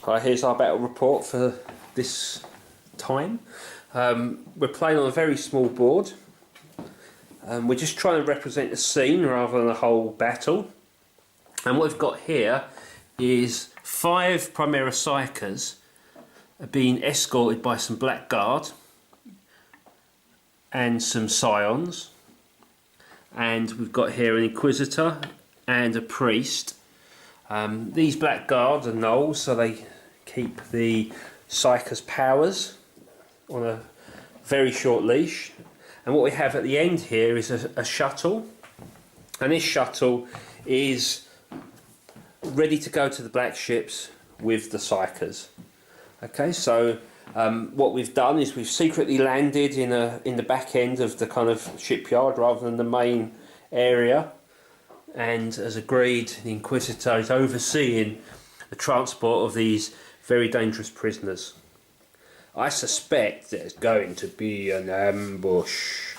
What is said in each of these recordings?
Right, here's our battle report for this time. We're playing on a very small board. We're just trying to represent the scene rather than a whole battle. And what we've got here is 5 Primera psykers being escorted by some blackguard and some scions. And we've got here an inquisitor and a priest. These blackguards are gnolls, so they keep the psykers' powers on a very short leash. And what we have at the end here is a shuttle, and this shuttle is ready to go to the black ships with the psykers. Okay, so what we've done is we've secretly landed in the back end of the kind of shipyard rather than the main area, and as agreed, the Inquisitor is overseeing the transport of these very dangerous prisoners. I suspect there's going to be an ambush.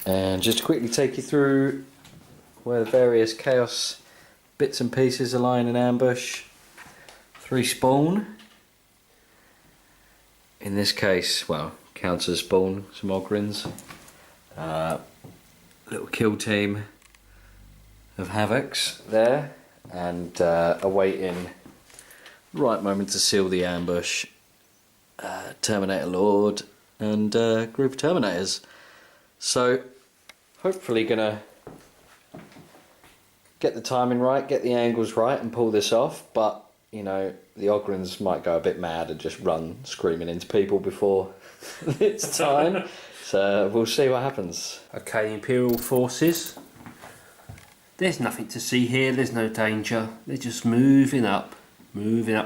And just to quickly take you through where the various chaos bits and pieces are lying in ambush. 3 spawn. In this case, well, counts as spawn, some Ogryns. Little kill team of Havocs there, and awaiting the right moment to seal the ambush. Terminator Lord and group of Terminators. So hopefully gonna get the timing right, get the angles right and pull this off, but you know, the Ogryns might go a bit mad and just run screaming into people before it's time. So we'll see what happens. Okay, Imperial forces. There's nothing to see here, there's no danger. They're just moving up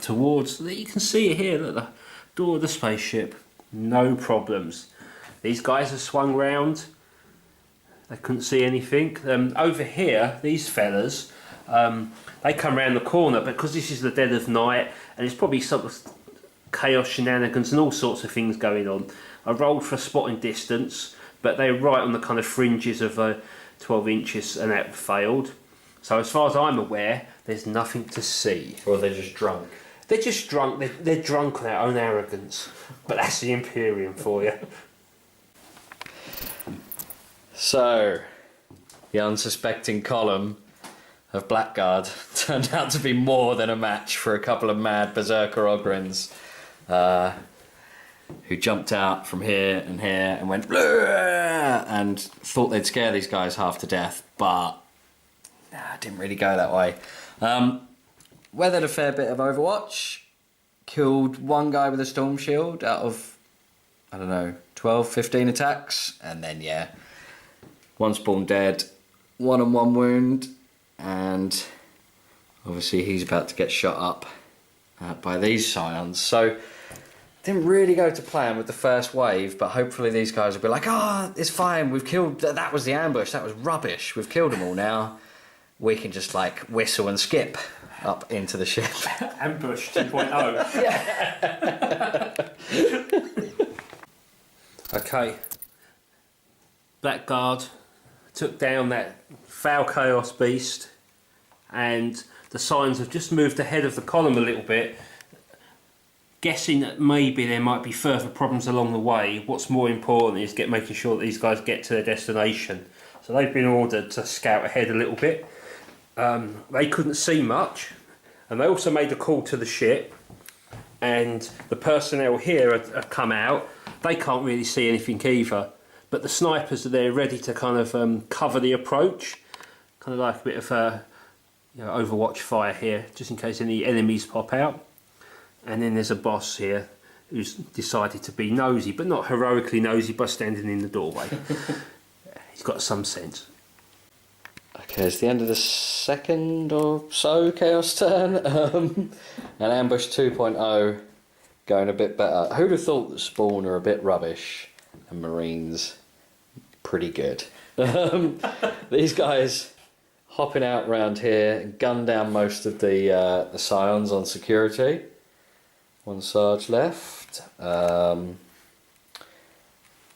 towards. You can see it here at the door of the spaceship. No problems. These guys are swung round. They couldn't see anything. Over here, these fellas, they come round the corner, but because this is the dead of night and there's probably sort of chaos shenanigans and all sorts of things going on. I rolled for spotting distance, but they're right on the kind of fringes of 12 inches and that failed. So as far as I'm aware, there's nothing to see. Or they're just drunk. They're just drunk. They're drunk on their own arrogance. But that's the Imperium for you. So, the unsuspecting column of Blackguard turned out to be more than a match for a couple of mad berserker Ogryns who jumped out from here and went "Bleh!" and thought they'd scare these guys half to death, but it didn't really go that way. Weathered a fair bit of Overwatch, killed one guy with a storm shield out of, I don't know, 12, 15 attacks, and then yeah, one spawn dead, 1-on-1 wound, and obviously he's about to get shot up by these scions. So didn't really go to plan with the first wave, but hopefully these guys will be like, oh, it's fine, we've killed, that was the ambush, that was rubbish, we've killed them all now. We can just like whistle and skip up into the ship. Ambush 2.0. Yeah. Okay. Blackguard took down that foul chaos beast, and the signs have just moved ahead of the column a little bit, guessing that maybe there might be further problems along the way. What's more important is making sure that these guys get to their destination. So they've been ordered to scout ahead a little bit. They couldn't see much, and they also made a call to the ship, and the personnel here have come out. They can't really see anything either, but the snipers are there ready to kind of cover the approach, kind of like a bit of a Overwatch fire here, just in case any enemies pop out. And then there's a boss here who's decided to be nosy, but not heroically nosy by standing in the doorway. He's got some sense. Okay, it's the end of the second or so chaos turn. And ambush 2.0 going a bit better. Who'd have thought that spawn are a bit rubbish and marines pretty good. These guys hopping out around here and gun down most of the scions on security. One Sarge left.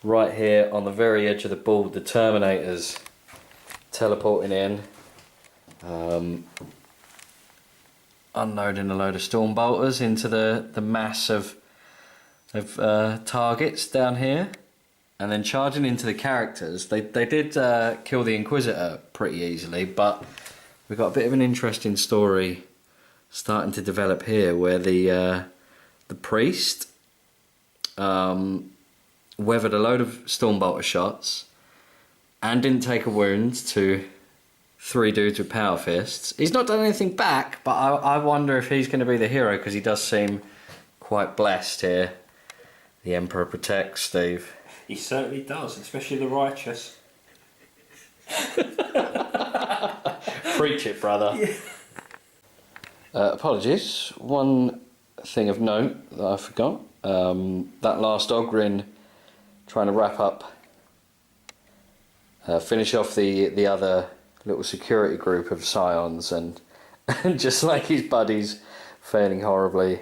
Right here on the very edge of the board, the Terminators teleporting in. unloading a load of storm bolters into the mass of targets down here, and then charging into the characters. They did kill the Inquisitor pretty easily, but we've got a bit of an interesting story starting to develop here, where the priest weathered a load of stormbolter shots and didn't take a wound to 3 dudes with power fists. He's not done anything back, but I wonder if he's going to be the hero, because he does seem quite blessed here. The Emperor protects, Steve. He certainly does, especially the righteous. Preach it, brother. Yeah. Apologies. One thing of note that I forgot. That last Ogrin trying to wrap up, finish off the other little security group of scions, and just like his buddies, failing horribly.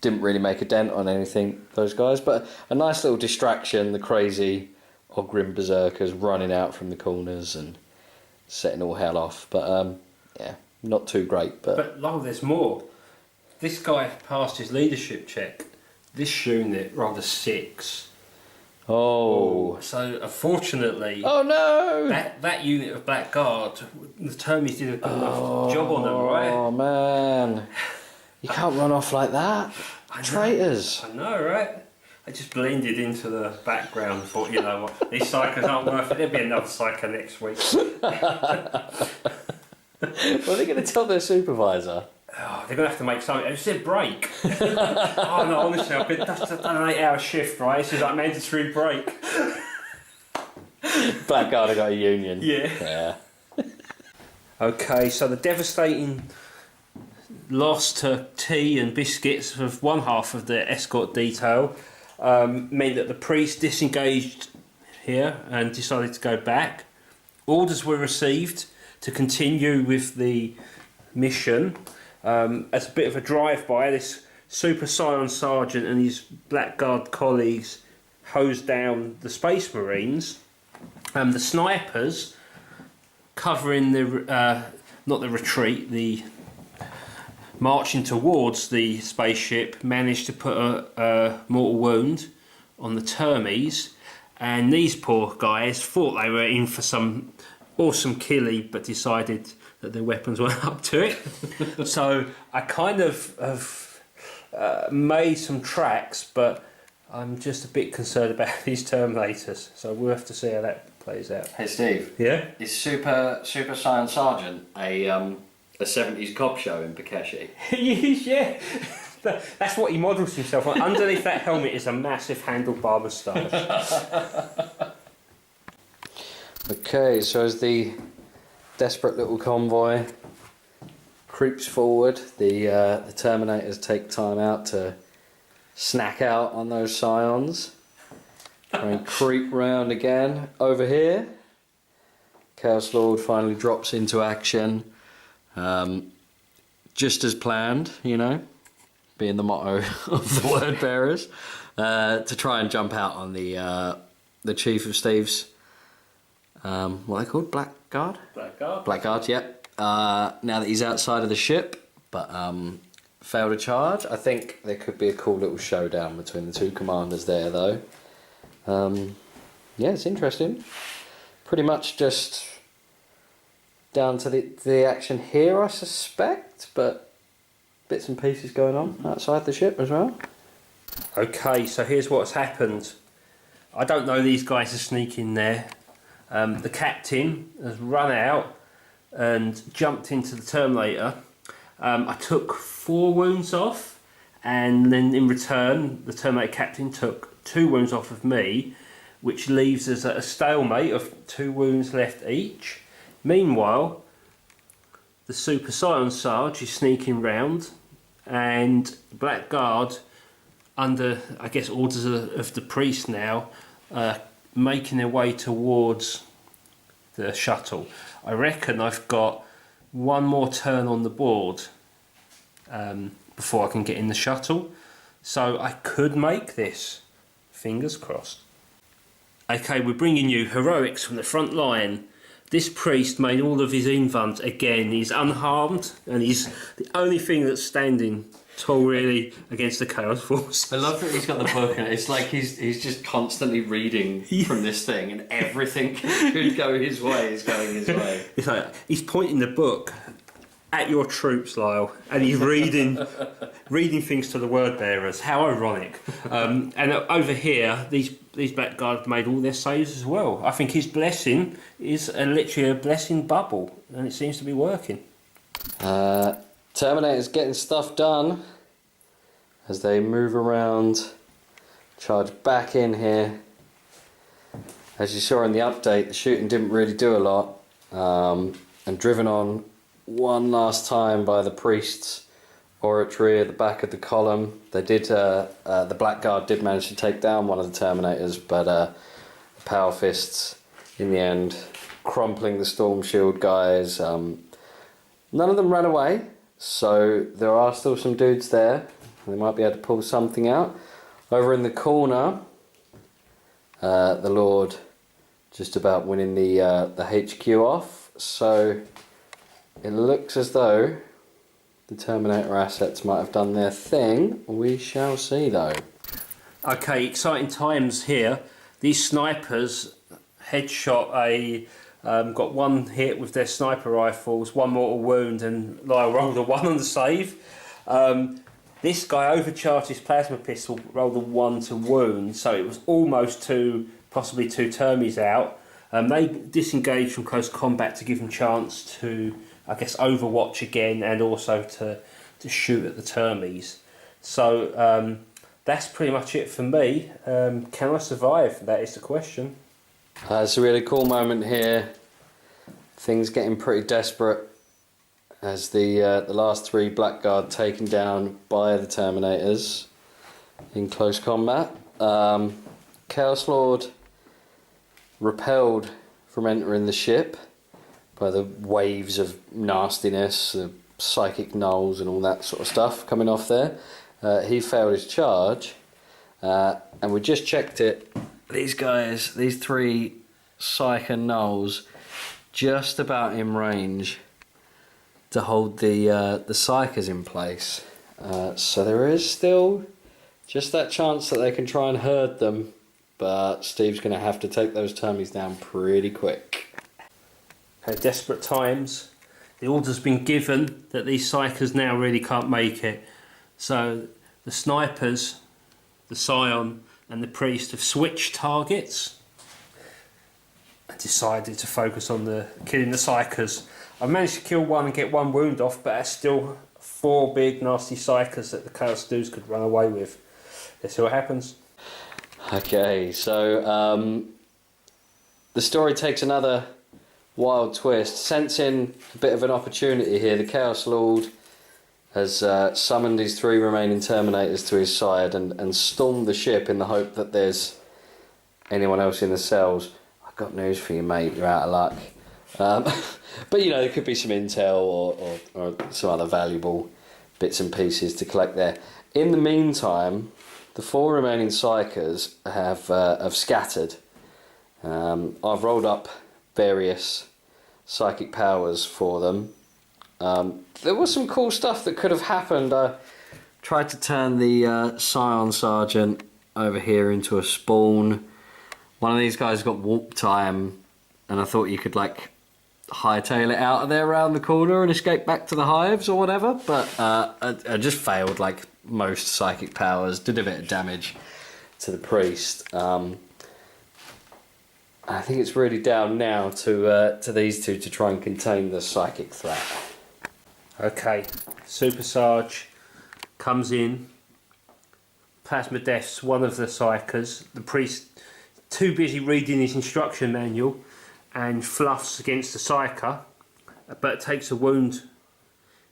Didn't really make a dent on anything, those guys, but a nice little distraction. The crazy Ogrim berserkers running out from the corners and setting all hell off. But yeah, not too great. But there's more. This guy passed his leadership check. This unit rolled a 6. Oh. So unfortunately, oh no! That unit of Blackguard, the Termies did a good enough job on them, right? Oh man, you can't run off like that. Traitors. I know, right? I just blended into the background and thought, you know what, these psychers aren't worth it. There'll be another psycho next week. What are they going to tell their supervisor? Oh, they're going to have to make something. They said break. Oh no, honestly, I've done an 8-hour shift, right? This is like mandatory break. Blackguard have got a union. Yeah. Okay, so the devastating loss to tea and biscuits of one half of the escort detail meant that the priest disengaged here and decided to go back. Orders were received to continue with the mission. As a bit of a drive-by, this Super Scion Sergeant and his Blackguard colleagues hosed down the Space Marines. The snipers covering the not the retreat, the marching towards the spaceship, managed to put a mortal wound on the Termies, and these poor guys thought they were in for some awesome killie, but decided that their weapons weren't up to it. So I kind of have made some tracks, but I'm just a bit concerned about these Terminators, so we'll have to see how that plays out. Hey Steve. Yeah? Is Super Science Sergeant a 70s cop show in Pakeshi? Yeah. That's what he models himself on. Underneath that helmet is a massive handlebar moustache. Okay, so as the desperate little convoy creeps forward, the Terminators take time out to snack out on those scions. Try and creep round again. Over here, Chaos Lord finally drops into action. Just as planned, you know, being the motto of the word bearers, to try and jump out on the Chief of Steve's, what are they called? Blackguard? Blackguard, yep. Now that he's outside of the ship, but failed a charge. I think there could be a cool little showdown between the two commanders there, though. Yeah, it's interesting. Pretty much just down to the action here, I suspect, but bits and pieces going on outside the ship as well. Okay, so here's what's happened. I don't know these guys are sneaking there. The captain has run out and jumped into the Terminator. I took 4 wounds off, and then in return the Terminator captain took 2 wounds off of me, which leaves us at a stalemate of 2 wounds left each. Meanwhile, the Super Scion Sarge is sneaking round, and the Blackguard, under I guess orders of the priest now, making their way towards the shuttle. I reckon I've got one more turn on the board before I can get in the shuttle, so I could make this. Fingers crossed. Okay, we're bringing you heroics from the front line this priest made all of his invulns again. He's unharmed, and he's the only thing that's standing tall really against the Chaos Force. I love that he's got the book, and it's like he's just constantly reading from this thing, and everything could go his way is going his way. It's like he's pointing the book at your troops, Lyle, and he's reading things to the word bearers. How ironic! And over here, these blackguards made all their saves as well. I think his blessing is literally a blessing bubble, and it seems to be working. Terminator's getting stuff done as they move around, charge back in here. As you saw in the update, the shooting didn't really do a lot, and driven on one last time by the priest's oratory at the back of the column. They did, the Blackguard did manage to take down one of the Terminators, but the Power Fists in the end crumpling the Storm Shield guys. None of them ran away. So there are still some dudes there. They might be able to pull something out. Over in the corner, the Lord just about winning the HQ off. So it looks as though the Terminator assets might have done their thing. We shall see though. Okay, exciting times here. These snipers headshot got one hit with their sniper rifles, one mortal wound, and Lyle rolled a 1 on the save. This guy overcharged his plasma pistol, rolled a 1 to wound, so it was almost possibly two termies out. They disengaged from close combat to give them chance to, I guess, overwatch again and also to shoot at the termies. So that's pretty much it for me. Can I survive? That is the question. It's a really cool moment here. Things getting pretty desperate as the last 3 Blackguard taken down by the Terminators in close combat. Chaos Lord repelled from entering the ship by the waves of nastiness, the psychic nulls and all that sort of stuff coming off there. He failed his charge, and we just checked it. These guys, these 3 psyker nulls, just about in range to hold the psykers in place. So there is still just that chance that they can try and herd them, but Steve's going to have to take those termies down pretty quick. Okay, desperate times. The order's been given that these psykers now really can't make it. So the snipers, the Scion and the priest have switched targets and decided to focus on killing the psykers. I managed to kill one and get 1 wound off, but that's still 4 big nasty psykers that the Chaos Dudes could run away with. Let's see what happens. Okay, so the story takes another wild twist. Sensing a bit of an opportunity here, the Chaos Lord has summoned his 3 remaining Terminators to his side and stormed the ship in the hope that there's anyone else in the cells. I've got news for you, mate, you're out of luck. But you know, there could be some intel or some other valuable bits and pieces to collect there. In the meantime, the 4 remaining psykers have scattered. I've rolled up various psychic powers for them. There was some cool stuff that could have happened. I tried to turn the Scion Sergeant over here into a spawn. One of these guys got warp time, and I thought you could like hightail it out of there around the corner and escape back to the hives or whatever, but I just failed like most psychic powers. Did a bit of damage to the priest. I think it's really down now to these 2 to try and contain the psychic threat. Okay, Super Sarge comes in, plasma deaths one of the psykers. The priest too busy reading his instruction manual and fluffs against the psyker, but takes a wound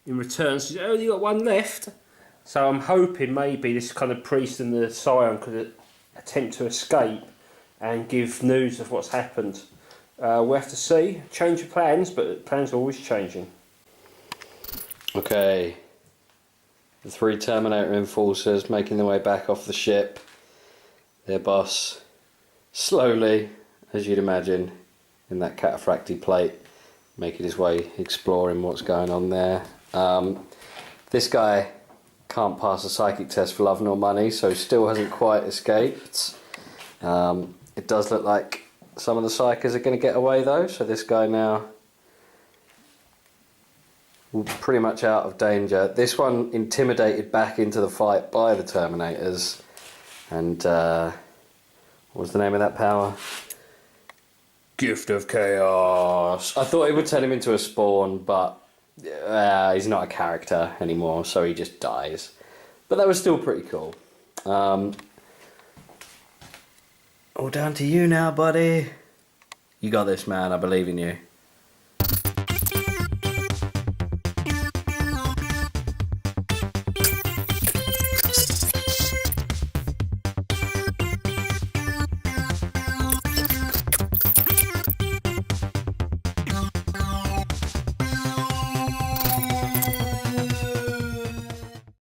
in return. So he's only got 1 left. So I'm hoping maybe this kind of priest and the Scion could attempt to escape and give news of what's happened. We'll have to see. Change of plans, but plans are always changing. Okay, the 3 Terminator enforcers making their way back off the ship. Their boss, slowly, as you'd imagine, in that cataphracti plate, making his way, exploring what's going on there. This guy can't pass a psychic test for love nor money, so still hasn't quite escaped. It does look like some of the psykers are going to get away though, so this guy now pretty much out of danger. This one intimidated back into the fight by the Terminators, and what was the name of that power? Gift of Chaos. I thought it would turn him into a spawn, but he's not a character anymore, so he just dies. But that was still pretty cool. All down to you now, buddy. You got this, man. I believe in you.